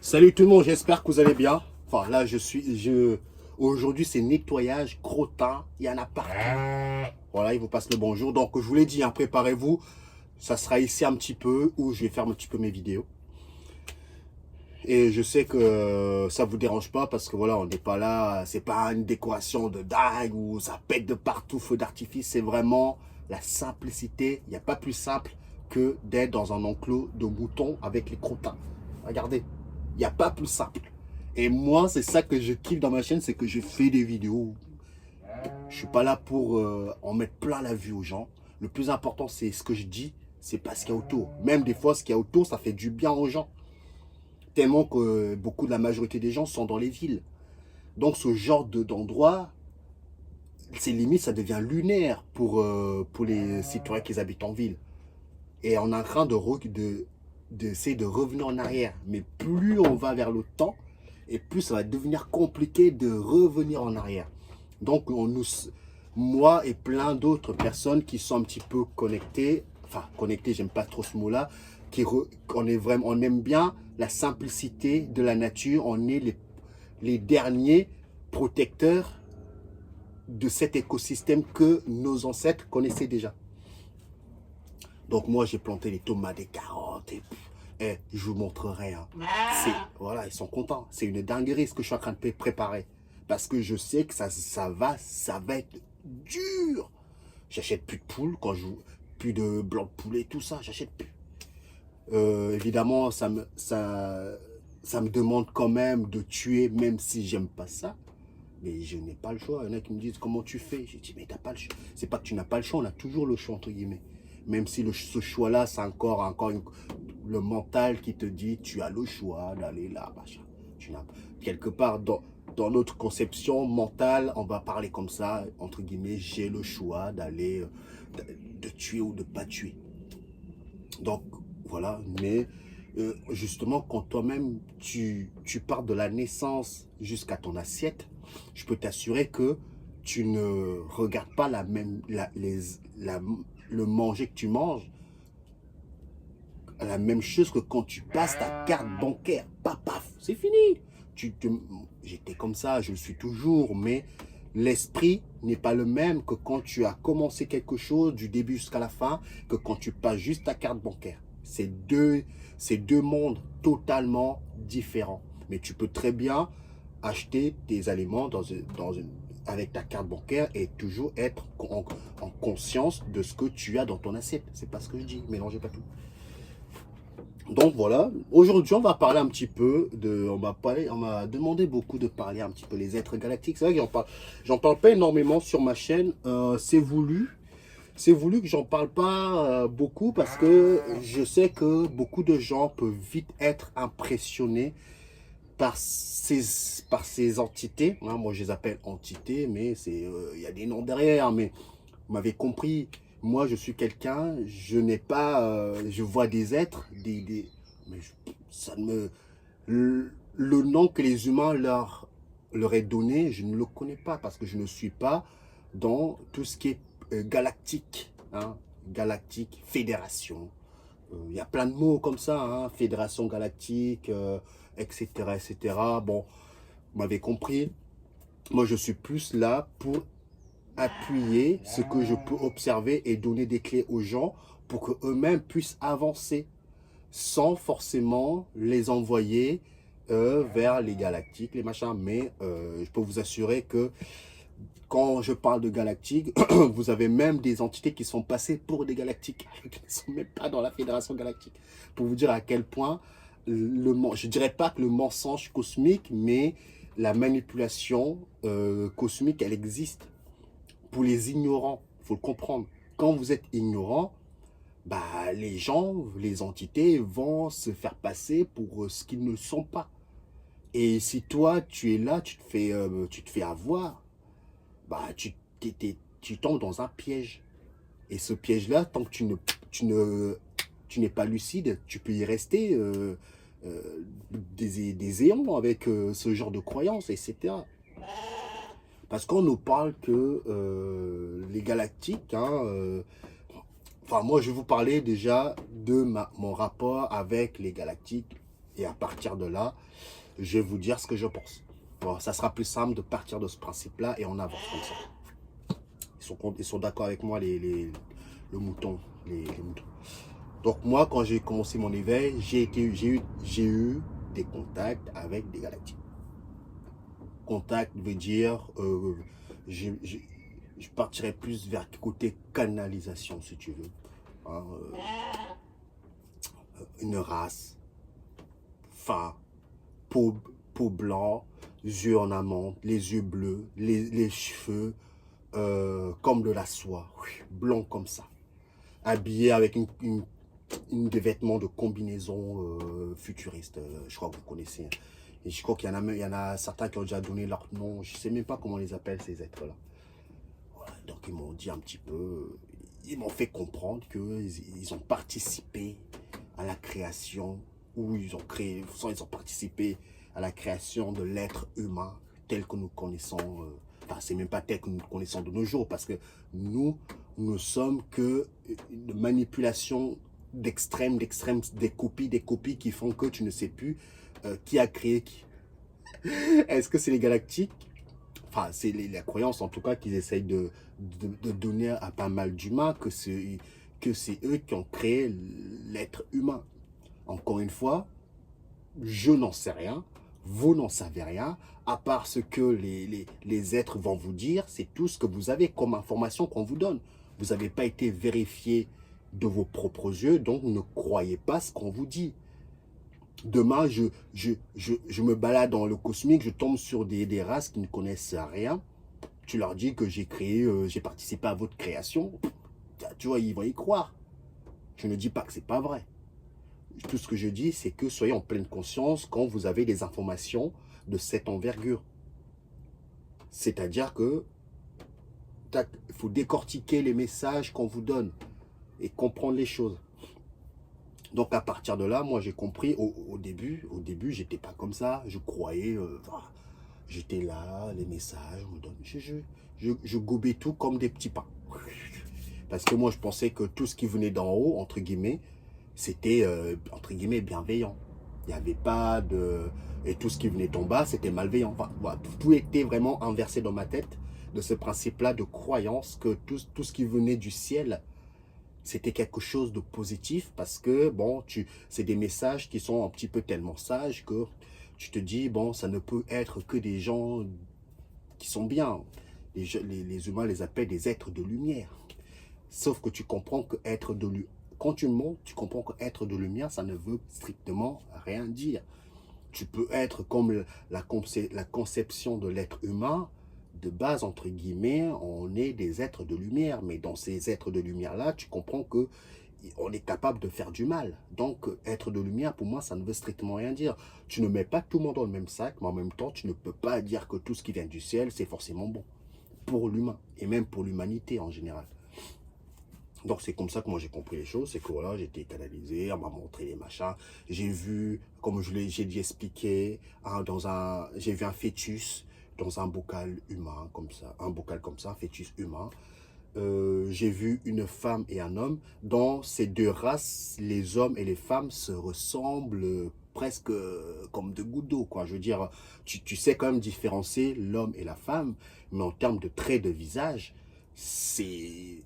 Salut tout le monde, j'espère que vous allez bien. Enfin là, aujourd'hui c'est nettoyage, crottin, il y en a partout. Voilà, il vous passe le bonjour. Donc je vous l'ai dit, hein, préparez-vous. Ça sera ici un petit peu où je vais faire un petit peu mes vidéos. Et je sais que ça vous dérange pas parce que voilà, on n'est pas là, c'est pas une décoration de dingue où ça pète de partout, feu d'artifice. C'est vraiment la simplicité. Il n'y a pas plus simple que d'être dans un enclos de moutons avec les crottins. Regardez, il n'y a pas plus simple. Et moi, c'est ça que je kiffe dans ma chaîne, c'est que je fais des vidéos. Je suis pas là pour en mettre plein la vue aux gens. Le plus important, c'est ce que je dis, c'est pas ce qu'il y a autour. Même des fois, ce qu'il y a autour, ça fait du bien aux gens. Tellement que beaucoup de la majorité des gens sont dans les villes. Donc ce genre d'endroit, c'est limite, ça devient lunaire pour les citoyens qui habitent en ville. Et on est en train d'essayer de revenir en arrière. Mais plus on va vers le temps, et plus ça va devenir compliqué de revenir en arrière. Donc moi et plein d'autres personnes qui sont un petit peu connectées, enfin connectées, j'aime pas trop ce mot-là, on aime bien la simplicité de la nature, on est les derniers protecteurs de cet écosystème que nos ancêtres connaissaient déjà. Donc moi j'ai planté les tomates, des carottes et je vous montrerai. Hein. Voilà, ils sont contents. C'est une dinguerie ce que je suis en train de préparer. Parce que je sais que ça va être dur. J'achète plus de poules quand je plus de blanc de poulet, tout ça, j'achète plus. Évidemment, ça me demande quand même de tuer, même si j'aime pas ça. Mais je n'ai pas le choix. Il y en a qui me disent comment tu fais. J'ai dit mais t'as pas le choix. C'est pas que tu n'as pas le choix, on a toujours le choix entre guillemets. Même si ce choix-là, c'est encore le mental qui te dit tu as le choix d'aller là, machin. Tu n'as quelque part dans notre conception mentale, on va parler comme ça, entre guillemets, j'ai le choix d'aller de tuer ou de pas tuer. Donc voilà, mais justement quand toi-même tu pars de la naissance jusqu'à ton assiette, je peux t'assurer que tu ne regardes pas le manger que tu manges, la même chose que quand tu passes ta carte bancaire, paf, paf, c'est fini. J'étais comme ça, je le suis toujours, mais l'esprit n'est pas le même que quand tu as commencé quelque chose du début jusqu'à la fin, que quand tu passes juste ta carte bancaire. C'est deux mondes totalement différents. Mais tu peux très bien acheter tes aliments avec ta carte bancaire et toujours être en conscience de ce que tu as dans ton assiette. C'est pas ce que je dis, mélangez pas tout. Donc voilà, aujourd'hui on va parler un petit peu on m'a demandé beaucoup de parler un petit peu les êtres galactiques. C'est vrai que j'en parle pas énormément sur ma chaîne, c'est voulu que j'en parle pas beaucoup parce que je sais que beaucoup de gens peuvent vite être impressionnés par ces entités. Hein, moi je les appelle entités, mais il y a des noms derrière, mais vous m'avez compris. Moi, je suis quelqu'un, je n'ai pas, je vois des êtres, mais ça ne me, le nom que les humains leur est donné, je ne le connais pas parce que je ne suis pas dans tout ce qui est galactique, hein, galactique, fédération. Il y a plein de mots comme ça, hein, fédération galactique, etc., etc. Bon, vous m'avez compris. Moi, je suis plus là pour appuyer ce que je peux observer et donner des clés aux gens pour qu'eux-mêmes puissent avancer sans forcément les envoyer vers les galactiques, les machins. Mais je peux vous assurer que quand je parle de galactique, vous avez même des entités qui sont passées pour des galactiques, qui ne sont même pas dans la Fédération galactique. Pour vous dire à quel point, je ne dirais pas que le mensonge cosmique, mais la manipulation cosmique, elle existe. Pour les ignorants, il faut le comprendre. Quand vous êtes ignorant, bah, les gens, les entités vont se faire passer pour ce qu'ils ne sont pas. Et si toi, tu es là, tu te fais avoir, bah, tu tombes dans un piège. Et ce piège-là, tant que tu n'es pas lucide, tu peux y rester des éons avec ce genre de croyances, etc. Parce qu'on nous parle que les galactiques, hein, enfin moi je vais vous parler déjà de mon rapport avec les galactiques Et à partir de là, je vais vous dire ce que je pense. Bon, ça sera plus simple de partir de ce principe-là et on avance comme ça. Ils sont d'accord avec moi, le mouton, les moutons. Donc moi, quand j'ai commencé mon éveil, j'ai eu des contacts avec des galactiques. Contact veut dire, je partirais plus vers le côté canalisation, si tu veux. Hein, une race, fin, peau blanc, yeux en amande, les yeux bleus, les cheveux comme de la soie, blanc comme ça. Habillé avec des vêtements de combinaison futuriste, je crois que vous connaissez. Hein. Et je crois qu'il y en a certains qui ont déjà donné leur nom, je ne sais même pas comment on les appelle ces êtres-là. Voilà, donc ils m'ont dit un petit peu, ils m'ont fait comprendre qu'ils ont participé à la création, ou ils ont participé à la création de l'être humain tel que nous connaissons, enfin c'est même pas tel que nous connaissons de nos jours, parce que nous ne sommes que une manipulation d'extrême, des copies qui font que tu ne sais plus qui a créé qui. Est-ce que c'est les galactiques? Enfin, c'est la croyance en tout cas qu'ils essayent de donner à pas mal d'humains que c'est eux qui ont créé l'être humain. Encore une fois, je n'en sais rien, vous n'en savez rien, à part ce que les êtres vont vous dire, c'est tout ce que vous avez comme information qu'on vous donne. Vous n'avez pas été vérifié de vos propres yeux, donc ne croyez pas ce qu'on vous dit. Demain, je me balade dans le cosmique, je tombe sur des races qui ne connaissent rien. Tu leur dis que j'ai participé à votre création. Tu vois, ils vont y croire. Je ne dis pas que c'est pas vrai. Tout ce que je dis, c'est que soyez en pleine conscience quand vous avez des informations de cette envergure. C'est-à-dire que il faut décortiquer les messages qu'on vous donne et comprendre les choses. Donc à partir de là, moi j'ai compris, au début, j'étais pas comme ça, je croyais, j'étais là, les messages, on me donne, je gobais tout comme des petits pains. Parce que moi je pensais que tout ce qui venait d'en haut, entre guillemets, c'était, entre guillemets, bienveillant. Il n'y avait pas de... Et tout ce qui venait d'en bas, c'était malveillant. Enfin, voilà, tout était vraiment inversé dans ma tête, de ce principe-là de croyance que tout ce qui venait du ciel, c'était quelque chose de positif parce que, bon, c'est des messages qui sont un petit peu tellement sages que tu te dis, bon, ça ne peut être que des gens qui sont bien. Les humains les appellent des êtres de lumière. Sauf que tu comprends que être de lumière, quand tu montes, tu comprends que être de lumière, ça ne veut strictement rien dire. Tu peux être comme la conception de l'être humain, de base, entre guillemets, on est des êtres de lumière. Mais dans ces êtres de lumière-là, tu comprends que on est capable de faire du mal. Donc, être de lumière, pour moi, ça ne veut strictement rien dire. Tu ne mets pas tout le monde dans le même sac, mais en même temps, tu ne peux pas dire que tout ce qui vient du ciel, c'est forcément bon. Pour l'humain, et même pour l'humanité en général. Donc, c'est comme ça que moi, j'ai compris les choses. C'est que voilà, j'ai été canalisé, on m'a montré les machins. J'ai vu, comme j'ai dit expliqué, hein, j'ai vu un fœtus dans un bocal humain, comme ça. Un bocal comme ça, un fœtus humain. J'ai vu une femme et un homme. Dans ces deux races, les hommes et les femmes se ressemblent presque comme deux gouttes d'eau, quoi. Je veux dire, tu sais quand même différencier l'homme et la femme, mais en termes de traits de visage, c'est...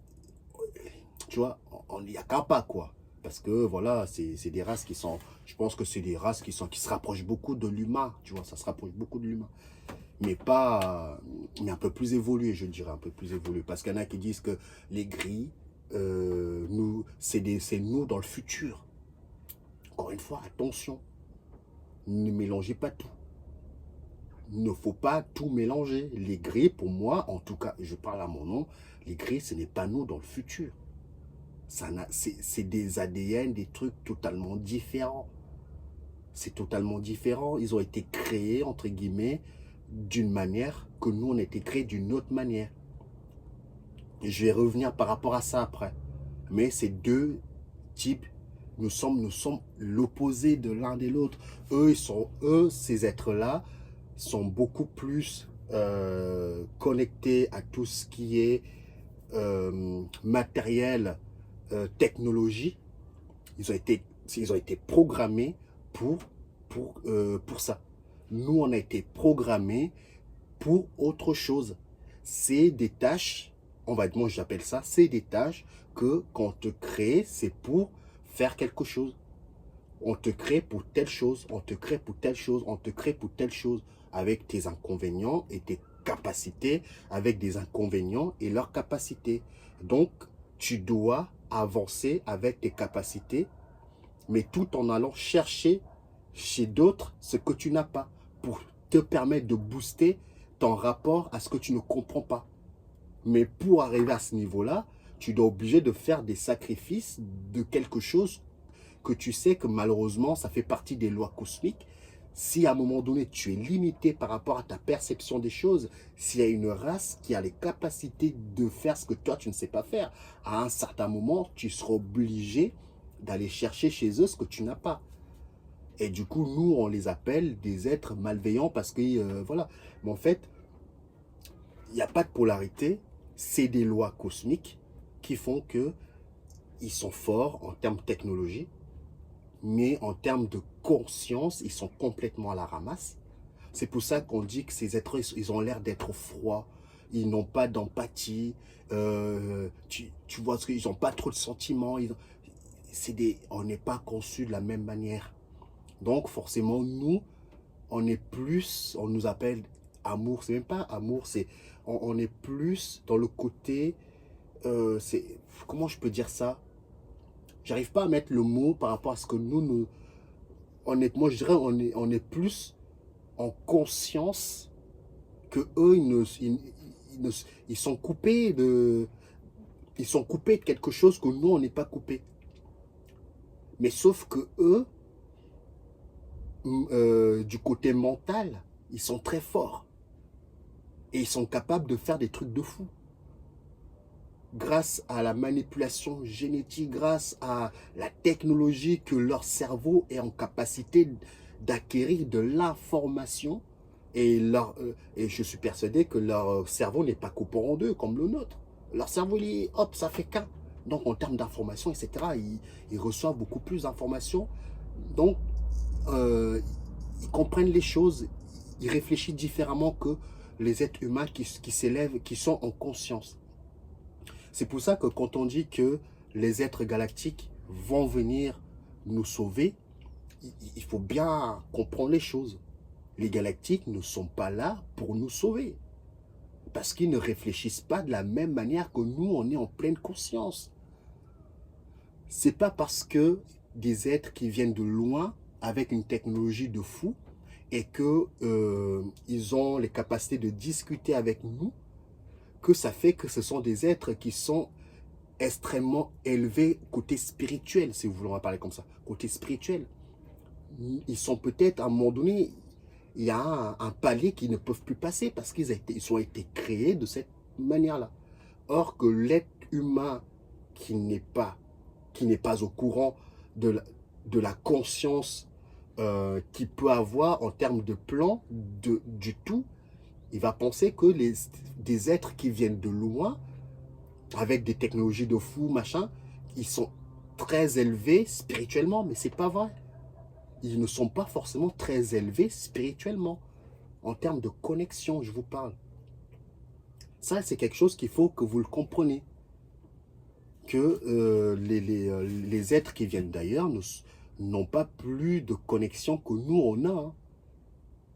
Tu vois, il n'y a qu'un pas, quoi. Parce que, voilà, c'est des races qui sont... Je pense que c'est des races qui se rapprochent beaucoup de l'humain, tu vois, ça se rapproche beaucoup de l'humain. Mais pas... Mais un peu plus évolué, je dirais, un peu plus évolué. Parce qu'il y en a qui disent que les gris, c'est nous dans le futur. Encore une fois, attention. Ne mélangez pas tout. Il ne faut pas tout mélanger. Les gris, pour moi, en tout cas, je parle à mon nom, les gris, ce n'est pas nous dans le futur. C'est des ADN, des trucs totalement différents. C'est totalement différent. Ils ont été créés, entre guillemets, d'une manière que nous, on a été créés d'une autre manière. Je vais revenir par rapport à ça après. Mais ces deux types, nous sommes l'opposé de l'un de l'autre. Eux, ces êtres-là, sont beaucoup plus connectés à tout ce qui est matériel, technologie. Ils ont été programmés pour pour ça. Nous, on a été programmés pour autre chose. C'est des tâches, moi j'appelle ça, c'est des tâches que quand on te crée, c'est pour faire quelque chose. On te crée pour telle chose, on te crée pour telle chose, on te crée pour telle chose, avec tes inconvénients et tes capacités, avec des inconvénients et leurs capacités. Donc, tu dois avancer avec tes capacités, mais tout en allant chercher chez d'autres ce que tu n'as pas, pour te permettre de booster ton rapport à ce que tu ne comprends pas. Mais pour arriver à ce niveau-là, tu dois obligé de faire des sacrifices de quelque chose que tu sais que malheureusement, ça fait partie des lois cosmiques. Si à un moment donné, tu es limité par rapport à ta perception des choses, s'il y a une race qui a les capacités de faire ce que toi, tu ne sais pas faire, à un certain moment, tu seras obligé d'aller chercher chez eux ce que tu n'as pas. Et du coup, nous, on les appelle des êtres malveillants parce que, voilà. Mais en fait, il n'y a pas de polarité. C'est des lois cosmiques qui font que ils sont forts en termes de technologie, mais en termes de conscience, ils sont complètement à la ramasse. C'est pour ça qu'on dit que ces êtres, ils ont l'air d'être froids, ils n'ont pas d'empathie, tu vois, ils n'ont pas trop de sentiments, on n'est pas conçus de la même manière. Donc forcément, nous, on nous appelle amour, c'est même pas amour, on est plus dans le côté, comment je peux dire ça? J'arrive pas à mettre le mot par rapport à ce que nous honnêtement, je dirais, on est plus en conscience que eux, ils sont coupés ils sont coupés de quelque chose que nous, on n'est pas coupés. Mais sauf que eux, du côté mental, ils sont très forts. Et ils sont capables de faire des trucs de fou. Grâce à la manipulation génétique, grâce à la technologie que leur cerveau est en capacité d'acquérir de l'information. Et je suis persuadé que leur cerveau n'est pas coupé en deux comme le nôtre. Leur cerveau, hop, ça fait qu'un. Donc en termes d'information, etc., ils reçoivent beaucoup plus d'informations. Donc, ils comprennent les choses, ils réfléchissent différemment que les êtres humains qui s'élèvent, qui sont en conscience. C'est pour ça que quand on dit que les êtres galactiques vont venir nous sauver, il faut bien comprendre les choses. Les galactiques ne sont pas là pour nous sauver. Parce qu'ils ne réfléchissent pas de la même manière que nous, on est en pleine conscience. C'est pas parce que des êtres qui viennent de loin, avec une technologie de fou, et qu'ils ont les capacités de discuter avec nous, que ça fait que ce sont des êtres qui sont extrêmement élevés côté spirituel, si vous voulez en parler comme ça, côté spirituel. Ils sont peut-être, à un moment donné, il y a un palier qu'ils ne peuvent plus passer parce qu'ils ont été créés de cette manière-là. Or que l'être humain qui n'est pas au courant de la conscience qu'il peut avoir en termes de plan, du tout, il va penser que des êtres qui viennent de loin, avec des technologies de fou, machin, ils sont très élevés spirituellement, mais c'est pas vrai. Ils ne sont pas forcément très élevés spirituellement. En termes de connexion, je vous parle. Ça, c'est quelque chose qu'il faut que vous le compreniez. Que les êtres qui viennent d'ailleurs n'ont pas plus de connexion que nous, on a. Hein.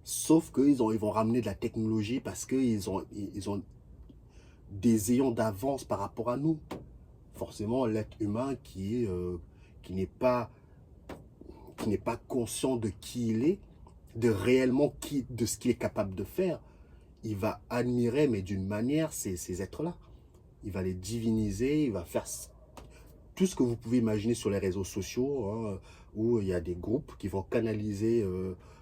Sauf qu'ils vont ramener de la technologie parce qu'ils ont des ayants d'avance par rapport à nous. Forcément, l'être humain qui n'est pas conscient de qui il est, de ce qu'il est capable de faire, il va admirer, mais d'une manière, ces êtres-là. Il va les diviniser, il va faire tout ce que vous pouvez imaginer sur les réseaux sociaux, hein, où il y a des groupes qui vont canaliser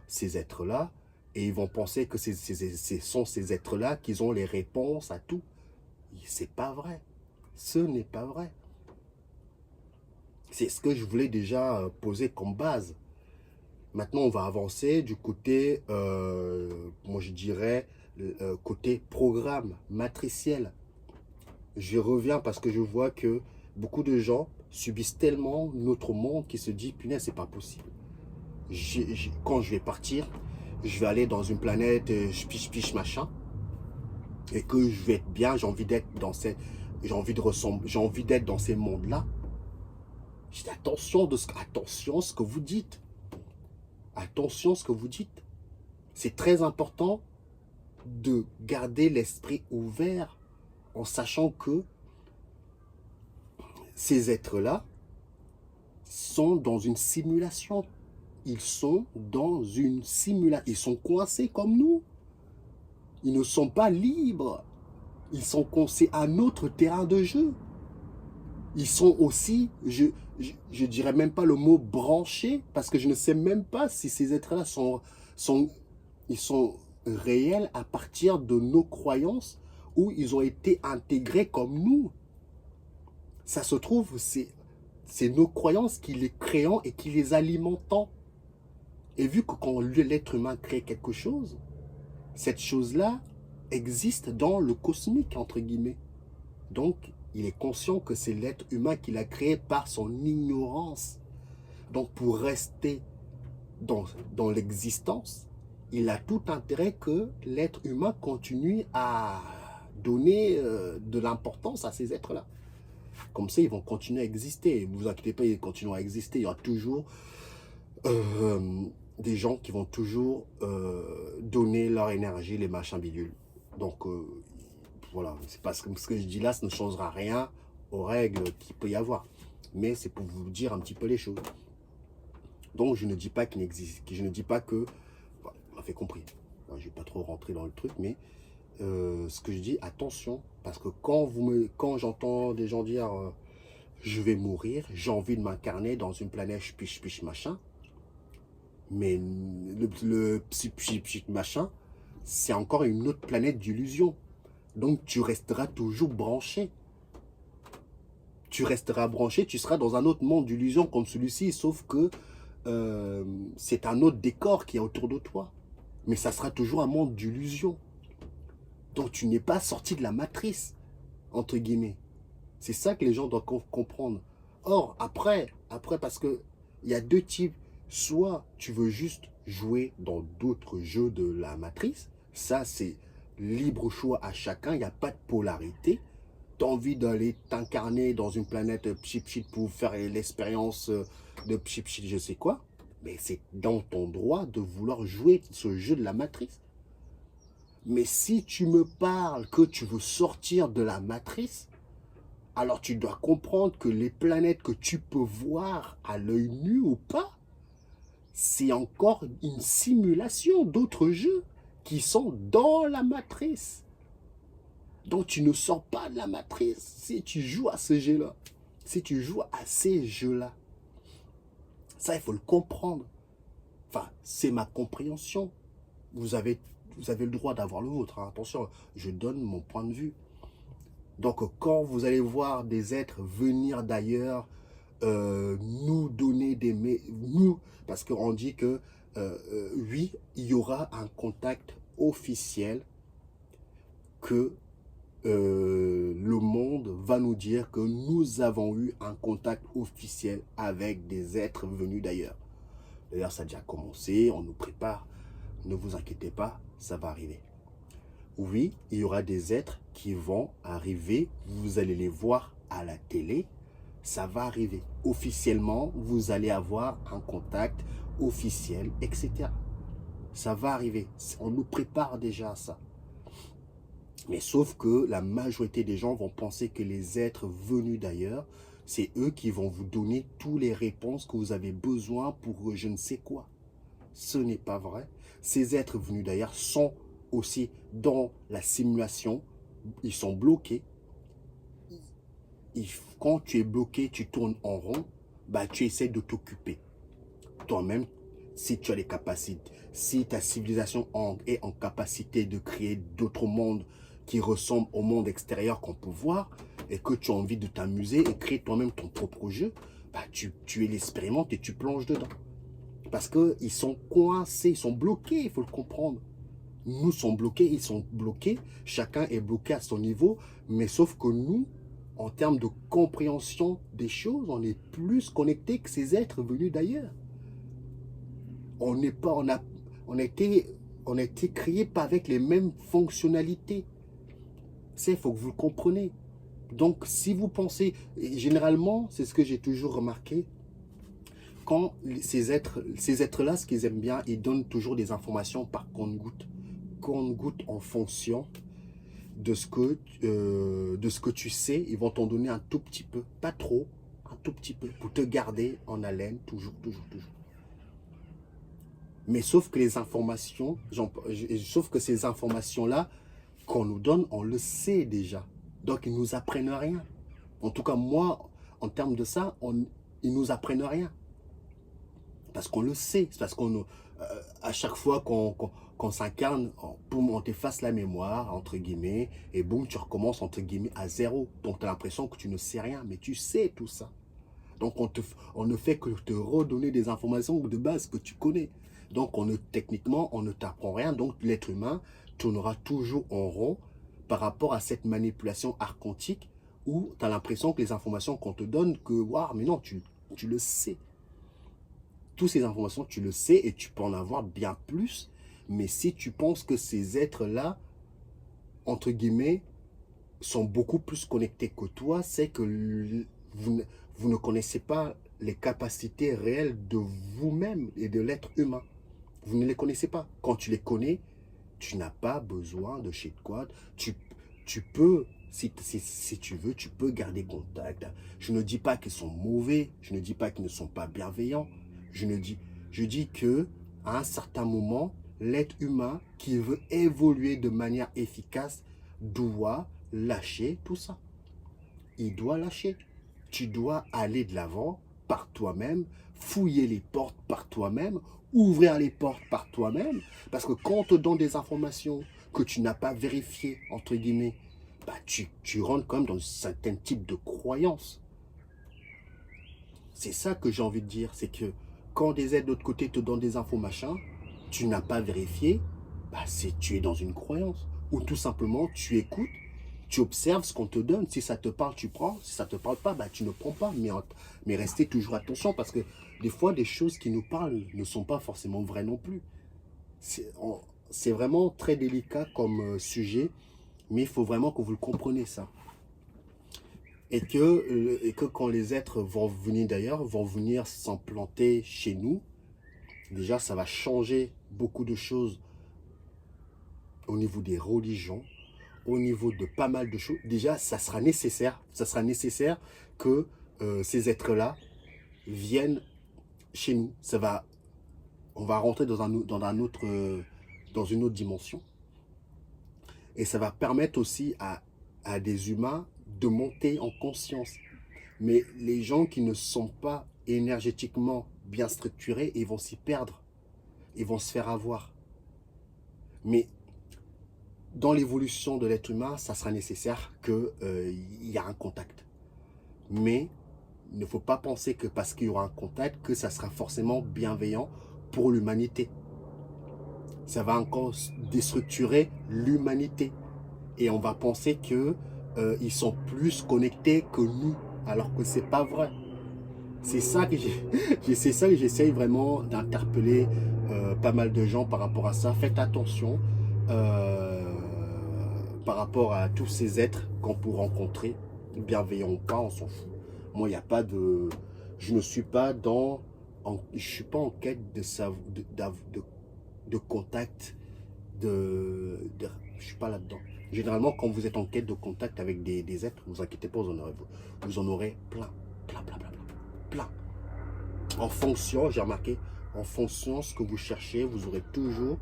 ces êtres-là, et ils vont penser que ce sont ces êtres-là qui ont les réponses à tout. C'est pas vrai. Ce n'est pas vrai. C'est ce que je voulais déjà poser comme base. Maintenant, on va avancer du côté, moi je dirais, côté programme matriciel. Je reviens parce que je vois que beaucoup de gens subissent tellement notre monde qui se dit, punaise, c'est pas possible. quand je vais partir, je vais aller dans une planète piche machin, et que je vais être bien, j'ai envie d'être dans ces, j'ai envie d'être dans ces mondes-là. Je dis attention attention ce que vous dites. Attention ce que vous dites. C'est très important de garder l'esprit ouvert en sachant que ces êtres-là sont dans une simulation. Ils sont dans une simulation. Ils sont coincés comme nous. Ils ne sont pas libres. Ils sont coincés à notre terrain de jeu. Ils sont aussi, je dirais même pas le mot branchés, parce que je ne sais même pas si ces êtres-là ils sont réels à partir de nos croyances où ils ont été intégrés comme nous. Ça se trouve, c'est nos croyances qui les créons et qui les alimentons. Et vu que quand l'être humain crée quelque chose, cette chose-là existe dans le cosmique, entre guillemets. Donc, il est conscient que c'est l'être humain qui l'a créé par son ignorance. Donc, pour rester dans l'existence, il a tout intérêt que l'être humain continue à donner de l'importance à ces êtres-là. Comme ça, ils vont continuer à exister. Ne vous inquiétez pas, ils continueront à exister. Il y aura toujours des gens qui vont toujours donner leur énergie, les machins bidules. Donc, voilà, c'est parce que ce que je dis là, ça ne changera rien aux règles qu'il peut y avoir. Mais c'est pour vous dire un petit peu les choses. Donc, je ne dis pas qu'il n'existe, je ne dis pas que... Voilà, on m'a fait compris. Je ne vais pas trop rentrer dans le truc, mais ce que je dis, attention. Parce que quand j'entends des gens dire je vais mourir, j'ai envie de m'incarner dans une planète piche machin, mais le psy machin, c'est encore une autre planète d'illusion. Donc tu resteras toujours branché. Tu resteras branché, tu seras dans un autre monde d'illusion comme celui-ci, sauf que c'est un autre décor qui est autour de toi. Mais ça sera toujours un monde d'illusion. Donc tu n'es pas sorti de la matrice, entre guillemets. C'est ça que les gens doivent comprendre. Or, après parce que il y a deux types. Soit tu veux juste jouer dans d'autres jeux de la matrice. Ça, c'est libre choix à chacun. Il n'y a pas de polarité. Tu as envie d'aller t'incarner dans une planète pchit pour faire l'expérience de pchit je sais quoi. Mais c'est dans ton droit de vouloir jouer ce jeu de la matrice. Mais si tu me parles que tu veux sortir de la matrice, alors tu dois comprendre que les planètes que tu peux voir à l'œil nu ou pas, c'est encore une simulation d'autres jeux qui sont dans la matrice. Donc tu ne sors pas de la matrice si tu joues à ce jeu-là. Si tu joues à ces jeux-là. Ça, il faut le comprendre. Enfin, c'est ma compréhension. Vous avez le droit d'avoir le vôtre. Hein. Attention, je donne mon point de vue. Donc, quand vous allez voir des êtres venir d'ailleurs, nous donner nous, parce qu'on dit que oui, il y aura un contact officiel que le monde va nous dire que nous avons eu un contact officiel avec des êtres venus d'ailleurs. D'ailleurs, ça a déjà commencé, on nous prépare. Ne vous inquiétez pas, ça va arriver. Oui, il y aura des êtres qui vont arriver, vous allez les voir à la télé, ça va arriver. Officiellement, vous allez avoir un contact officiel, etc. Ça va arriver, on nous prépare déjà à ça. Mais sauf que la majorité des gens vont penser que les êtres venus d'ailleurs, c'est eux qui vont vous donner toutes les réponses que vous avez besoin pour je ne sais quoi. Ce n'est pas vrai. Ces êtres venus d'ailleurs sont aussi dans la simulation, ils sont bloqués. Quand tu es bloqué, tu tournes en rond, bah, tu essaies de t'occuper. Toi-même, si tu as les capacités, si ta civilisation est en capacité de créer d'autres mondes qui ressemblent au monde extérieur qu'on peut voir, et que tu as envie de t'amuser et créer toi-même ton propre jeu, bah, tu l'expérimentes et tu plonges dedans. Parce qu'ils sont coincés, ils sont bloqués, il faut le comprendre. Nous sommes bloqués, ils sont bloqués, chacun est bloqué à son niveau, mais sauf que nous, en termes de compréhension des choses, on est plus connectés que ces êtres venus d'ailleurs. On n'est pas, on a été créé pas avec les mêmes fonctionnalités. Il faut que vous le compreniez. Donc, si vous pensez, et généralement, c'est ce que j'ai toujours remarqué, quand ces êtres-là, ce qu'ils aiment bien, ils donnent toujours des informations par compte-gouttes. Compte-gouttes en fonction de ce que tu sais. Ils vont t'en donner un tout petit peu, pas trop, un tout petit peu, pour te garder en haleine, toujours, toujours, toujours. Mais sauf que les informations, sauf que ces informations-là, qu'on nous donne, on le sait déjà. Donc, ils ne nous apprennent rien. En tout cas, moi, en termes de ça, ils ne nous apprennent rien. Parce qu'on le sait. C'est parce à chaque fois qu'on s'incarne, boum, on t'efface la mémoire, entre guillemets, et boum, tu recommences, entre guillemets, à zéro. Donc, tu as l'impression que tu ne sais rien, mais tu sais tout ça. Donc, on ne fait que te redonner des informations de base que tu connais. Donc, techniquement, on ne t'apprend rien. Donc, l'être humain tournera toujours en rond par rapport à cette manipulation archontique où tu as l'impression que les informations qu'on te donne, que, waouh, mais non, tu le sais. Toutes ces informations, tu le sais et tu peux en avoir bien plus. Mais si tu penses que ces êtres-là, entre guillemets, sont beaucoup plus connectés que toi, c'est que vous ne connaissez pas les capacités réelles de vous-même et de l'être humain. Vous ne les connaissez pas. Quand tu les connais, tu n'as pas besoin de shit quad. Tu peux, si tu veux, tu peux garder contact. Je ne dis pas qu'ils sont mauvais. Je ne dis pas qu'ils ne sont pas bienveillants. Je dis que à un certain moment, l'être humain qui veut évoluer de manière efficace doit lâcher tout ça. Il doit lâcher. Tu dois aller de l'avant par toi-même, fouiller les portes par toi-même, ouvrir les portes par toi-même. Parce que quand on te donne des informations que tu n'as pas vérifiées, entre guillemets, bah tu rentres quand même dans un certain type de croyance. C'est ça que j'ai envie de dire. C'est que quand des aides de l'autre côté te donnent des infos machin, tu n'as pas vérifié, bah tu es dans une croyance. Ou tout simplement, tu écoutes, tu observes ce qu'on te donne. Si ça te parle, tu prends. Si ça ne te parle pas, bah, tu ne prends pas. Mais restez toujours attention parce que des fois, des choses qui nous parlent ne sont pas forcément vraies non plus. C'est vraiment très délicat comme sujet, mais il faut vraiment que vous le compreniez ça. Et que quand les êtres vont venir d'ailleurs, vont venir s'implanter chez nous, déjà ça va changer beaucoup de choses au niveau des religions, au niveau de pas mal de choses. Déjà, ça sera nécessaire que ces êtres-là viennent chez nous. On va rentrer dans dans une autre dimension. Et ça va permettre aussi à des humains de monter en conscience. Mais les gens qui ne sont pas énergétiquement bien structurés, ils vont s'y perdre. Ils vont se faire avoir. Mais dans l'évolution de l'être humain, ça sera nécessaire qu'il y a un contact. Mais il ne faut pas penser que parce qu'il y aura un contact, que ça sera forcément bienveillant pour l'humanité. Ça va encore déstructurer l'humanité. Et on va penser qu'ils sont plus connectés que nous, alors que c'est pas vrai. C'est ça que j'essaye vraiment d'interpeller pas mal de gens par rapport à ça. Faites attention par rapport à tous ces êtres qu'on peut rencontrer, bienveillants ou pas, on s'en fout. Moi, il n'y a pas de... Je ne suis pas je suis pas en quête de contact, je ne suis pas là-dedans. Généralement, quand vous êtes en quête de contact avec des êtres, vous inquiétez pas, vous en aurez plein. En fonction, j'ai remarqué, en fonction de ce que vous cherchez, vous aurez toujours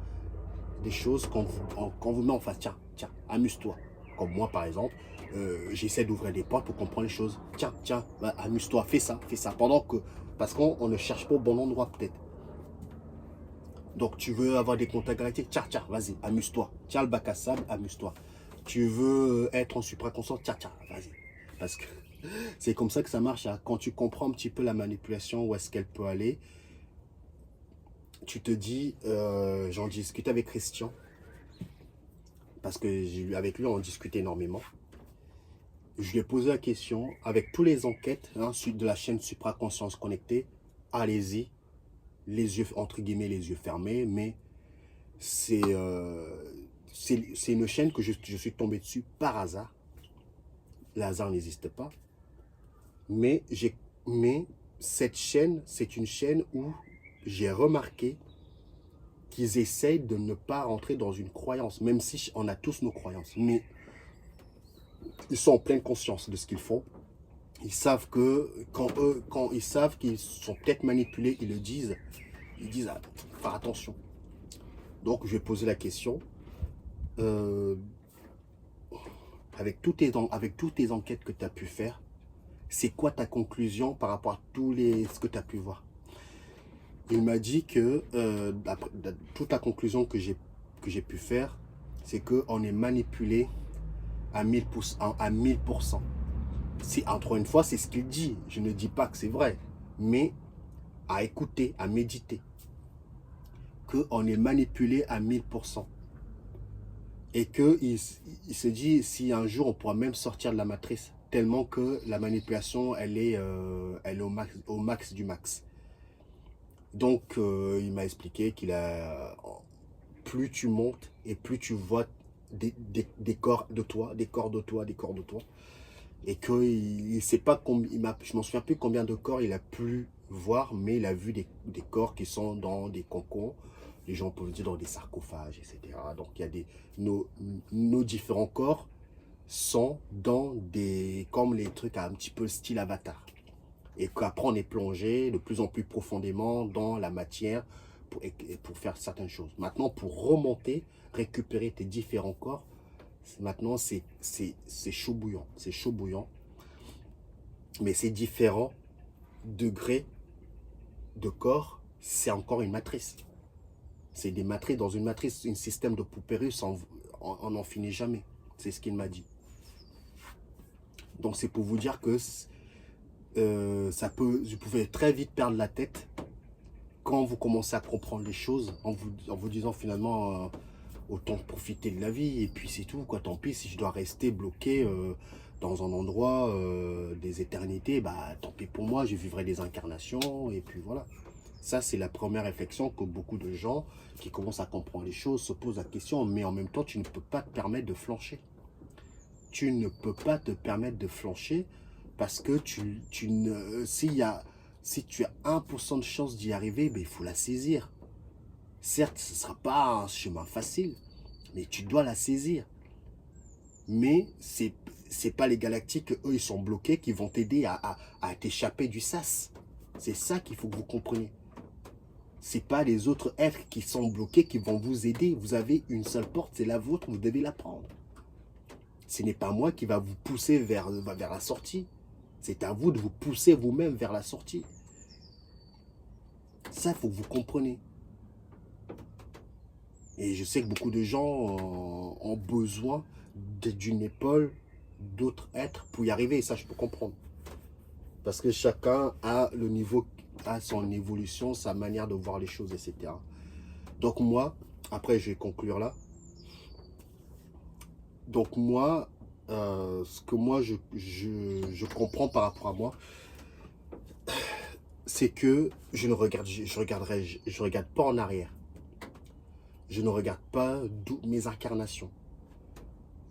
des choses qu'on vous met en face. Tiens, amuse-toi. Comme moi, par exemple, j'essaie d'ouvrir des portes pour comprendre les choses. Tiens, bah, amuse-toi, fais ça. Parce qu'on ne cherche pas au bon endroit, peut-être. Donc, tu veux avoir des contacts galactiques. Tiens, vas-y, amuse-toi. Tiens, le bac à sable, amuse-toi. Tu veux être en supraconscient. Tiens, vas-y. Parce que c'est comme ça que ça marche. Hein. Quand tu comprends un petit peu la manipulation, où est-ce qu'elle peut aller, tu te dis, j'en discute avec Christian. Parce que avec lui, on discute énormément. Je lui ai posé la question, avec tous les enquêtes de la chaîne Supraconscience Connectée, allez-y, les yeux, entre guillemets, les yeux fermés, mais c'est une chaîne que je suis tombé dessus par hasard. Le hasard n'existe pas. Mais, mais cette chaîne, c'est une chaîne où j'ai remarqué qu'ils essayent de ne pas rentrer dans une croyance, même si on a tous nos croyances. Mais ils sont en pleine conscience de ce qu'ils font. Ils savent que quand ils savent qu'ils sont peut-être manipulés, ils le disent. Ils disent ah, faire attention. Donc je vais poser la question. Avec toutes tes enquêtes que tu as pu faire, c'est quoi ta conclusion par rapport à ce que tu as pu voir? Il m'a dit que toute la conclusion que j'ai pu faire, c'est qu'on est manipulé à 1000%. Encore une fois, c'est ce qu'il dit. Je ne dis pas que c'est vrai, mais à écouter, à méditer. Qu'on est manipulé à 1000%. Et qu'il se dit, si un jour on pourra même sortir de la matrice, tellement que la manipulation, elle est au max du max. Donc, il m'a expliqué plus tu montes et plus tu vois des corps de toi, et qu'il ne sait pas combien, je m'en souviens plus combien de corps il a pu voir, mais il a vu des corps qui sont dans des cocons, les gens peuvent dire dans des sarcophages, etc. Donc il y a nos différents corps sont dans comme les trucs un petit peu style Avatar. Et qu'après on est plongé de plus en plus profondément dans la matière pour faire certaines choses. Maintenant, pour remonter, récupérer tes différents corps, maintenant c'est chaud bouillant. C'est chaud bouillant. Mais ces différents degrés de corps, c'est encore une matrice. C'est des matrices dans une matrice, un système de poupée russe, on n'en finit jamais. C'est ce qu'il m'a dit. Donc c'est pour vous dire que vous pouvez très vite perdre la tête quand vous commencez à comprendre les choses en vous disant finalement autant profiter de la vie et puis c'est tout quoi. Tant pis si je dois rester bloqué dans un endroit des éternités, bah tant pis pour moi, je vivrai des incarnations et puis voilà. Ça c'est la première réflexion que beaucoup de gens qui commencent à comprendre les choses se posent la question, mais en même temps tu ne peux pas te permettre de flancher. Tu ne peux pas te permettre de flancher parce que si tu as 1% de chance d'y arriver, ben, il faut la saisir. Certes, ce ne sera pas un chemin facile, mais tu dois la saisir. Mais c'est pas les galactiques, eux, ils sont bloqués, qui vont t'aider à t'échapper du sas. C'est ça qu'il faut que vous compreniez. C'est pas les autres êtres qui sont bloqués qui vont vous aider. Vous avez une seule porte, c'est la vôtre, vous devez la prendre. Ce n'est pas moi qui va vous pousser vers la sortie. C'est à vous de vous pousser vous-même vers la sortie. Ça, il faut que vous compreniez. Et je sais que beaucoup de gens ont besoin d'une épaule, d'autres êtres pour y arriver. Et ça, je peux comprendre. Parce que chacun a son évolution, sa manière de voir les choses, etc. Donc moi, après je vais conclure là. Donc moi, ce que moi je comprends par rapport à moi, c'est que je regarde pas en arrière. Je ne regarde pas mes incarnations.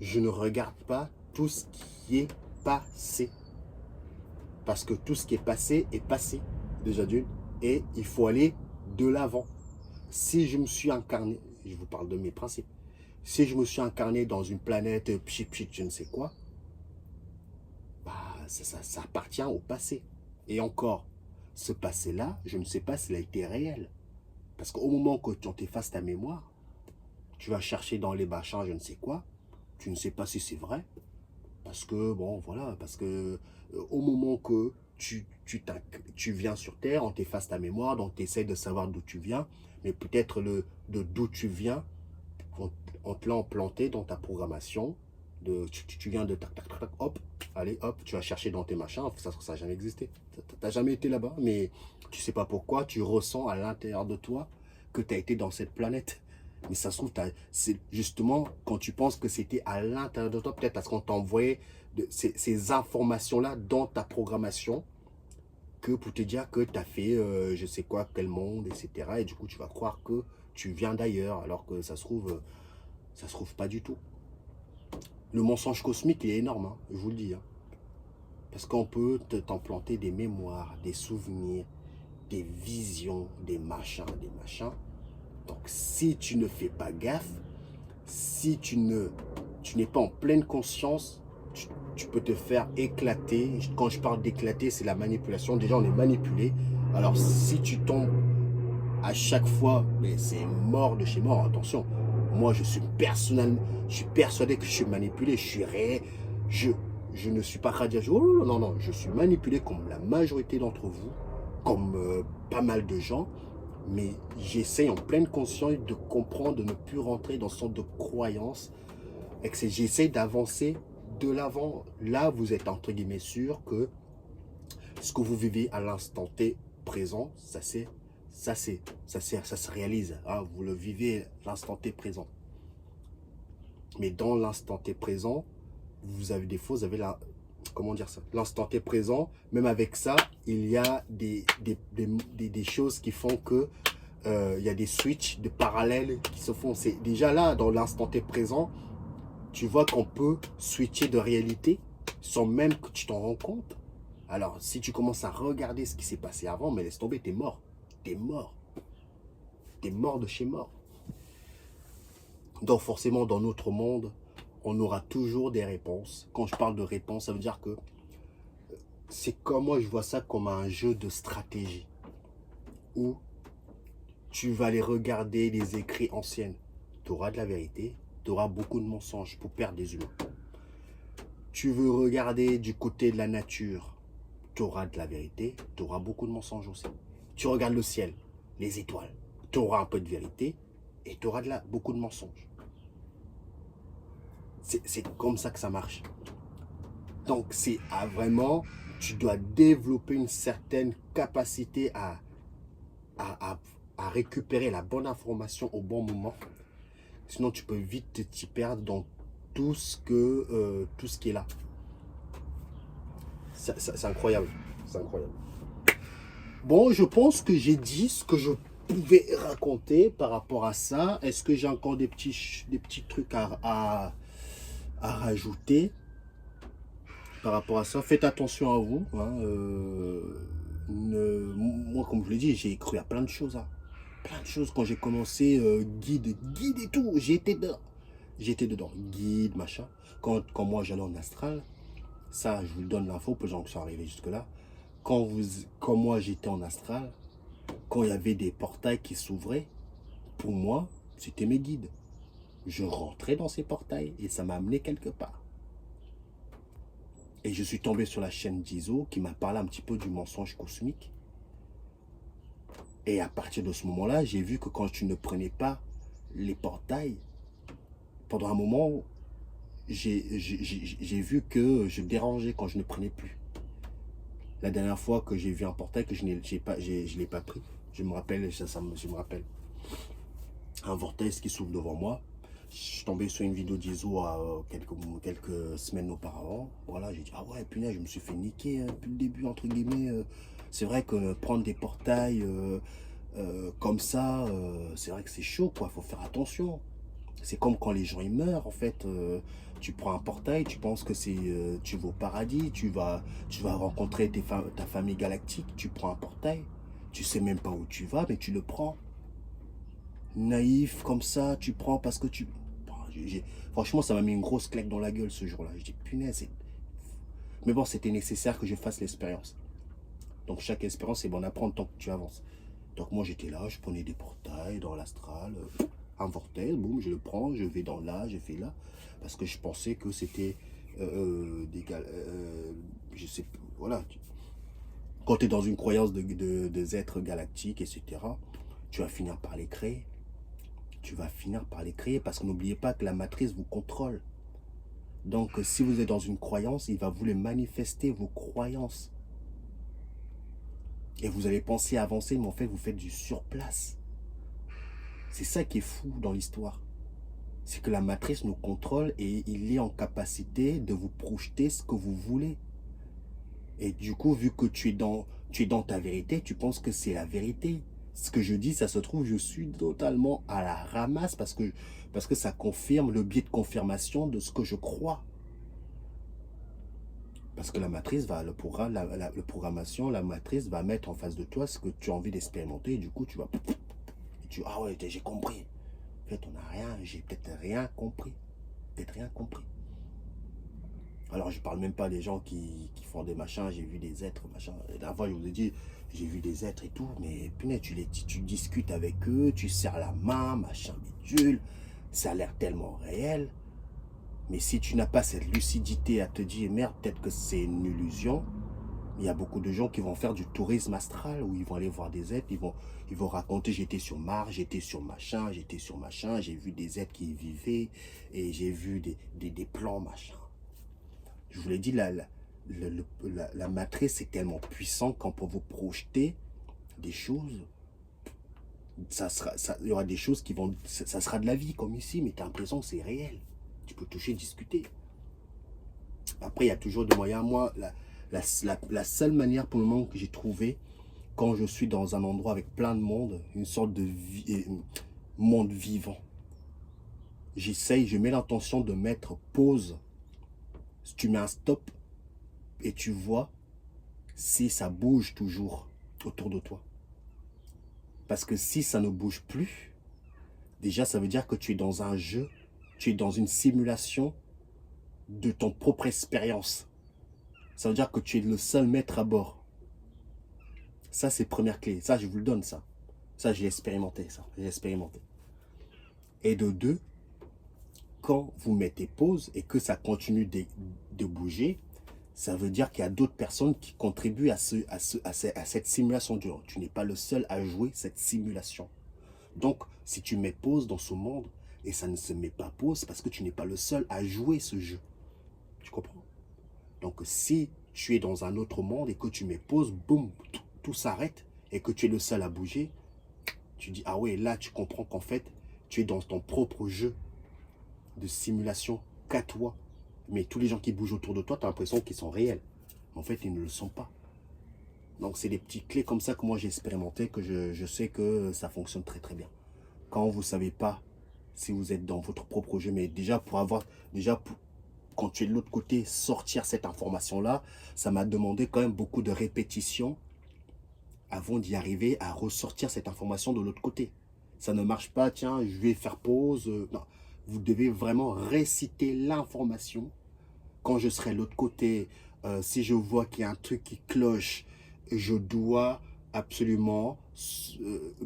Je ne regarde pas tout ce qui est passé. Parce que tout ce qui est passé, déjà d'une. Et il faut aller de l'avant. Si je me suis incarné, je vous parle de mes principes. Si je me suis incarné dans une planète pchit, je ne sais quoi, bah, ça appartient au passé. Et encore, ce passé-là, je ne sais pas s'il a été réel. Parce qu'au moment que tu t'effaces ta mémoire, tu vas chercher dans les machins, je ne sais quoi, tu ne sais pas si c'est vrai. Parce que, bon, voilà, parce que au moment que tu viens sur Terre, on t'efface ta mémoire, donc tu essaies de savoir d'où tu viens, mais peut-être d'où tu viens, on te l'a implanté dans ta programmation, tu viens de tac, tac, tac, tac, hop, allez, hop, tu vas chercher dans tes machins, ça n'a jamais existé. Tu n'as jamais été là-bas, mais tu sais pas pourquoi, tu ressens à l'intérieur de toi que tu as été dans cette planète. Mais ça se trouve, c'est justement quand tu penses que c'était à l'intérieur de toi, peut-être parce qu'on t'a envoyé ces informations-là dans ta programmation. que pour te dire que tu as fait je sais quoi, quel monde, etc. Et du coup, tu vas croire que tu viens d'ailleurs, alors que ça se trouve pas du tout. Le mensonge cosmique, il est énorme, hein, je vous le dis. Hein. Parce qu'on peut t'implanter des mémoires, des souvenirs, des visions, des machins, des machins. Donc, si tu ne fais pas gaffe, si tu n'es pas en pleine conscience, tu peux te faire éclater. Quand je parle d'éclater, c'est la manipulation. Déjà, on est manipulé. Alors, si tu tombes à chaque fois, mais c'est mort de chez mort, attention. Moi, je suis persuadé que je suis manipulé. Je ne suis pas radiateur. Oh, non, non, je suis manipulé comme la majorité d'entre vous, comme pas mal de gens. Mais j'essaie en pleine conscience de comprendre, de ne plus rentrer dans ce genre de croyance. Et que j'essaie d'avancer de l'avant. Là, vous êtes entre guillemets sûr que ce que vous vivez à l'instant T présent, ça se réalise. Hein, vous le vivez à l'instant T présent. Mais dans l'instant T présent, vous avez des fois, vous avez la... Comment dire ça? L'instant T présent, même avec ça, il y a des choses qui font que il y a des switches de parallèles qui se font. C'est déjà là, dans l'instant T présent, tu vois qu'on peut switcher de réalité sans même que tu t'en rends compte. Alors, si tu commences à regarder ce qui s'est passé avant, mais laisse tomber, t'es mort. T'es mort. T'es mort de chez mort. Donc forcément, dans notre monde, on aura toujours des réponses. Quand je parle de réponses, ça veut dire que c'est comme moi, je vois ça comme un jeu de stratégie. Où tu vas aller regarder les écrits anciens. Tu auras de la vérité, tu auras beaucoup de mensonges pour perdre des humains. Tu veux regarder du côté de la nature, tu auras de la vérité, tu auras beaucoup de mensonges aussi. Tu regardes le ciel, les étoiles, tu auras un peu de vérité et tu auras beaucoup de mensonges. C'est comme ça que ça marche. Donc c'est vraiment, tu dois développer une certaine capacité à récupérer la bonne information au bon moment. Sinon tu peux vite t'y perdre dans tout ce qui est là. C'est incroyable. C'est incroyable. Bon, je pense que j'ai dit ce que je pouvais raconter par rapport à ça. Est-ce que j'ai encore des petits trucs à rajouter par rapport à ça? Faites attention à vous. Hein, moi, comme je l'ai dit, j'ai cru à plein de choses. Hein. Plein de choses quand j'ai commencé, guide et tout. J'étais dedans. Guide, machin. Quand moi j'allais en astral, ça, je vous donne l'info pour les gens qui sont arrivés jusque-là. Quand moi j'étais en astral, quand il y avait des portails qui s'ouvraient, pour moi, c'était mes guides. Je rentrais dans ces portails et ça m'a amené quelque part. Et je suis tombé sur la chaîne d'Iso qui m'a parlé un petit peu du mensonge cosmique. Et à partir de ce moment-là, j'ai vu que quand tu ne prenais pas les portails, pendant un moment, j'ai vu que je dérangeais quand je ne prenais plus. La dernière fois que j'ai vu un portail que je ne l'ai pas pris, je me rappelle, je me rappelle, un vortex qui s'ouvre devant moi. Je suis tombé sur une vidéo d'Iso quelques semaines auparavant. Voilà, j'ai dit, ah ouais, punaise, je me suis fait niquer depuis le début, entre guillemets. C'est vrai que prendre des portails comme ça, c'est vrai que c'est chaud, quoi. Il faut faire attention. C'est comme quand les gens ils meurent, en fait. Tu prends un portail, tu penses que tu vas au paradis, tu vas rencontrer ta famille galactique, tu prends un portail, tu sais même pas où tu vas, mais tu le prends. Naïf, comme ça, tu prends parce que tu... Franchement, ça m'a mis une grosse claque dans la gueule ce jour-là. Je dis, punaise, mais bon, c'était nécessaire que je fasse l'expérience. Donc chaque expérience, c'est bon à prendre tant que tu avances. Donc moi, j'étais là, je prenais des portails dans l'astral, un vortex, boum, je le prends, je vais dans là, je fais là. Parce que je pensais que c'était je sais pas, voilà. Quand tu es dans une croyance des êtres galactiques, etc., tu vas finir par les créer. Tu vas finir par les créer parce que n'oubliez pas que la matrice vous contrôle. Donc, si vous êtes dans une croyance, il va vous les manifester, vos croyances. Et vous allez penser avancer, mais en fait, vous faites du surplace. C'est ça qui est fou dans l'histoire. C'est que la matrice nous contrôle et il est en capacité de vous projeter ce que vous voulez. Et du coup, vu que tu Tu es dans ta vérité, tu penses que c'est la vérité. Ce que je dis, ça se trouve, je suis totalement à la ramasse parce que ça confirme le biais de confirmation de ce que je crois. Parce que la matrice va, le programmation, la matrice va mettre en face de toi ce que tu as envie d'expérimenter. Et du coup, tu vas... ah ouais, j'ai compris. En fait, on n'a rien, j'ai peut-être rien compris. Peut-être rien compris. Alors, je parle même pas des gens qui font des machins, j'ai vu des êtres, machin. La dernière fois, je vous ai dit, j'ai vu des êtres et tout, mais punaise, tu discutes avec eux, tu serres la main, machin, bidule. Ça a l'air tellement réel. Mais si tu n'as pas cette lucidité à te dire, merde, peut-être que c'est une illusion, il y a beaucoup de gens qui vont faire du tourisme astral, où ils vont aller voir des êtres, ils vont raconter, j'étais sur Mars, j'étais sur machin, j'ai vu des êtres qui y vivaient, et j'ai vu des plans, machin. Je vous l'ai dit, la matrice est tellement puissante qu'on peut vous projeter des choses. Il y aura des choses qui vont... Ça sera de la vie, comme ici, mais tu as l'impression que c'est réel. Tu peux toucher, discuter. Après, il y a toujours des moyens. Moi, la seule manière pour le moment que j'ai trouvé, quand je suis dans un endroit avec plein de monde, une sorte de monde vivant, j'essaye, je mets l'intention de mettre pause. Si tu mets un stop et tu vois si ça bouge toujours autour de toi. Parce que si ça ne bouge plus, déjà ça veut dire que tu es dans un jeu, tu es dans une simulation de ton propre expérience. Ça veut dire que tu es le seul maître à bord. Ça, c'est première clé. Ça, je vous le donne, ça. Ça, j'ai expérimenté, ça. J'ai expérimenté. Et de deux, quand vous mettez pause et que ça continue de bouger, ça veut dire qu'il y a d'autres personnes qui contribuent à cette simulation. Tu n'es pas le seul à jouer cette simulation. Donc, si tu mets pause dans ce monde et ça ne se met pas pause, c'est parce que tu n'es pas le seul à jouer ce jeu. Tu comprends? Donc, si tu es dans un autre monde et que tu mets pause, boum, tout s'arrête et que tu es le seul à bouger, tu dis, ah ouais, là, tu comprends qu'en fait, tu es dans ton propre jeu de simulation qu'à toi. Mais tous les gens qui bougent autour de toi, tu as l'impression qu'ils sont réels. Mais en fait, ils ne le sont pas. Donc, c'est des petites clés comme ça que moi, j'ai expérimenté, que je sais que ça fonctionne très, très bien. Quand vous ne savez pas si vous êtes dans votre propre jeu, mais déjà, quand tu es de l'autre côté, sortir cette information-là, ça m'a demandé quand même beaucoup de répétitions avant d'y arriver à ressortir cette information de l'autre côté. Ça ne marche pas, tiens, je vais faire pause. Non, vous devez vraiment réciter l'information. Quand je serai de l'autre côté, si je vois qu'il y a un truc qui cloche, je dois absolument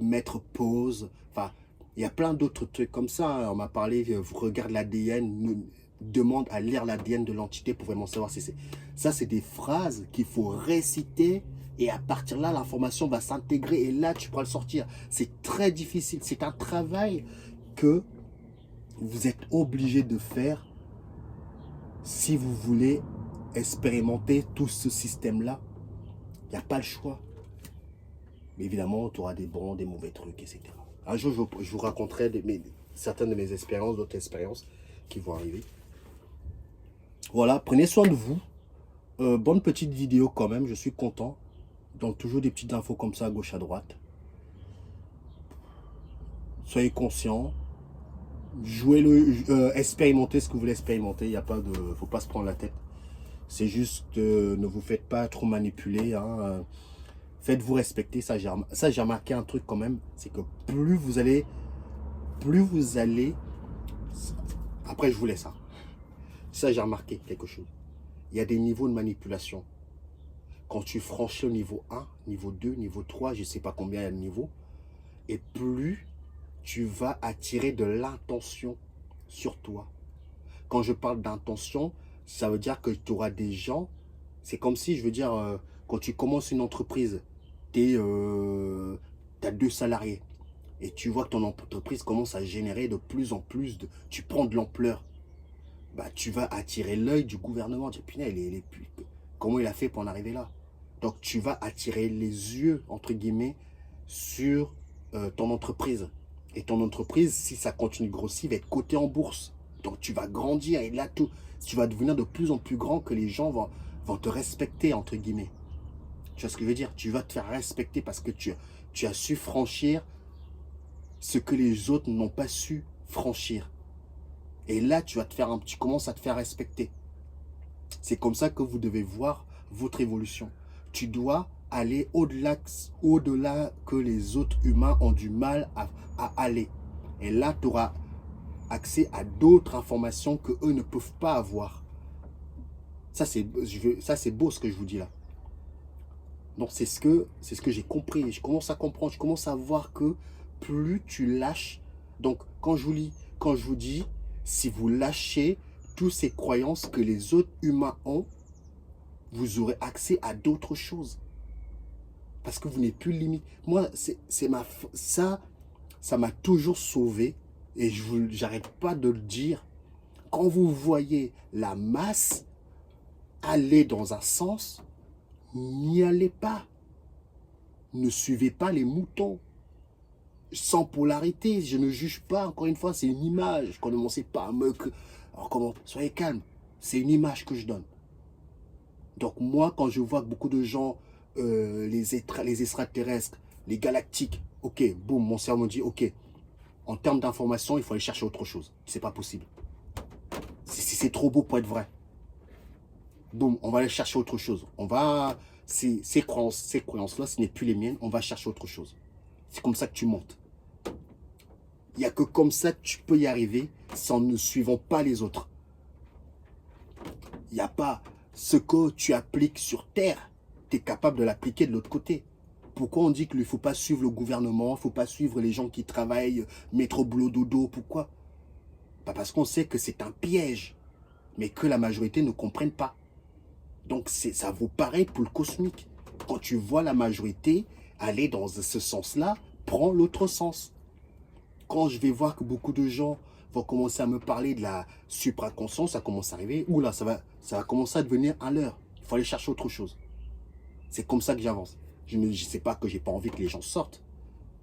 mettre pause. Enfin, il y a plein d'autres trucs comme ça. Hein. On m'a parlé, regarde l'ADN, demande à lire l'ADN de l'entité pour vraiment savoir si c'est... Ça, c'est des phrases qu'il faut réciter et à partir de là, l'information va s'intégrer et là, tu pourras le sortir. C'est très difficile. C'est un travail que vous êtes obligé de faire si vous voulez expérimenter tout ce système-là. Il n'y a pas le choix. Mais évidemment, tu auras des bons, des mauvais trucs, etc. Un jour, je vous raconterai certaines de mes expériences, d'autres expériences qui vont arriver. Voilà, prenez soin de vous. Bonne petite vidéo quand même, je suis content. Donc toujours des petites infos comme ça à gauche à droite. Soyez conscients. Expérimentez ce que vous voulez expérimenter. Il n'y a pas de... faut pas se prendre la tête. C'est juste, ne vous faites pas trop manipuler. Hein. Faites-vous respecter. Ça, j'ai remarqué un truc quand même. C'est que plus vous allez... Après, je vous laisse ça. Ça, j'ai remarqué quelque chose. Il y a des niveaux de manipulation. Quand tu franchis le niveau 1, niveau 2, niveau 3, je ne sais pas combien il y a de niveaux. Et plus tu vas attirer de l'intention sur toi. Quand je parle d'intention, ça veut dire que tu auras des gens. C'est comme si, je veux dire, quand tu commences une entreprise, tu as 2 salariés. Et tu vois que ton entreprise commence à générer de plus en plus. Tu prends de l'ampleur. Bah, tu vas attirer l'œil du gouvernement. Tu dis, punaise, comment il a fait pour en arriver là? Donc, tu vas attirer les yeux, entre guillemets, sur ton entreprise. Et ton entreprise, si ça continue de grossir, va être cotée en bourse. Donc, tu vas grandir et là, tu vas devenir de plus en plus grand que les gens vont te respecter, entre guillemets. Tu vois ce que je veux dire? Tu vas te faire respecter parce que tu as su franchir ce que les autres n'ont pas su franchir. Et là, tu commences à te faire respecter. C'est comme ça que vous devez voir votre évolution. Tu dois aller au-delà que les autres humains ont du mal à aller. Et là, tu auras accès à d'autres informations que eux ne peuvent pas avoir. Ça, c'est beau ce que je vous dis là. Donc, c'est ce que j'ai compris. Je commence à comprendre, je commence à voir que plus tu lâches. Donc, quand je vous dis, si vous lâchez toutes ces croyances que les autres humains ont, vous aurez accès à d'autres choses. Parce que vous n'êtes plus limite. Moi, ça m'a toujours sauvé. Et j'arrête pas de le dire. Quand vous voyez la masse aller dans un sens, n'y allez pas. Ne suivez pas les moutons. Sans polarité, je ne juge pas. Encore une fois, c'est une image. Quand ne commencez pas à me... Alors comment? Soyez calme. C'est une image que je donne. Donc moi, quand je vois que beaucoup de gens, les extraterrestres, les galactiques, ok, boum, mon cerveau me dit, ok, en termes d'information, il faut aller chercher autre chose. C'est pas possible. C'est trop beau pour être vrai. Boum, on va aller chercher autre chose. Ces croyances-là, ce n'est plus les miennes, on va chercher autre chose. C'est comme ça que tu montes. Il n'y a que comme ça que tu peux y arriver sans ne suivant pas les autres. Il n'y a pas ce que tu appliques sur Terre, tu es capable de l'appliquer de l'autre côté. Pourquoi on dit qu'il ne faut pas suivre le gouvernement, il ne faut pas suivre les gens qui travaillent, métro, boulot, dodo, pourquoi? Parce qu'on sait que c'est un piège, mais que la majorité ne comprenne pas. Donc ça vaut pareil pour le cosmique. Quand tu vois la majorité aller dans ce sens-là, prends l'autre sens. Quand je vais voir que beaucoup de gens vont commencer à me parler de la supraconscience, ça commence à arriver, oula, ça va commencer à devenir un leurre. Il faut aller chercher autre chose. C'est comme ça que j'avance. Je ne sais pas que j'ai pas envie que les gens sortent.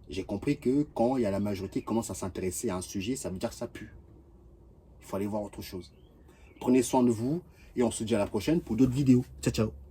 J'ai compris que quand il y a la majorité qui commence à s'intéresser à un sujet, ça veut dire que ça pue. Il faut aller voir autre chose. Prenez soin de vous et on se dit à la prochaine pour d'autres vidéos. Ciao, ciao.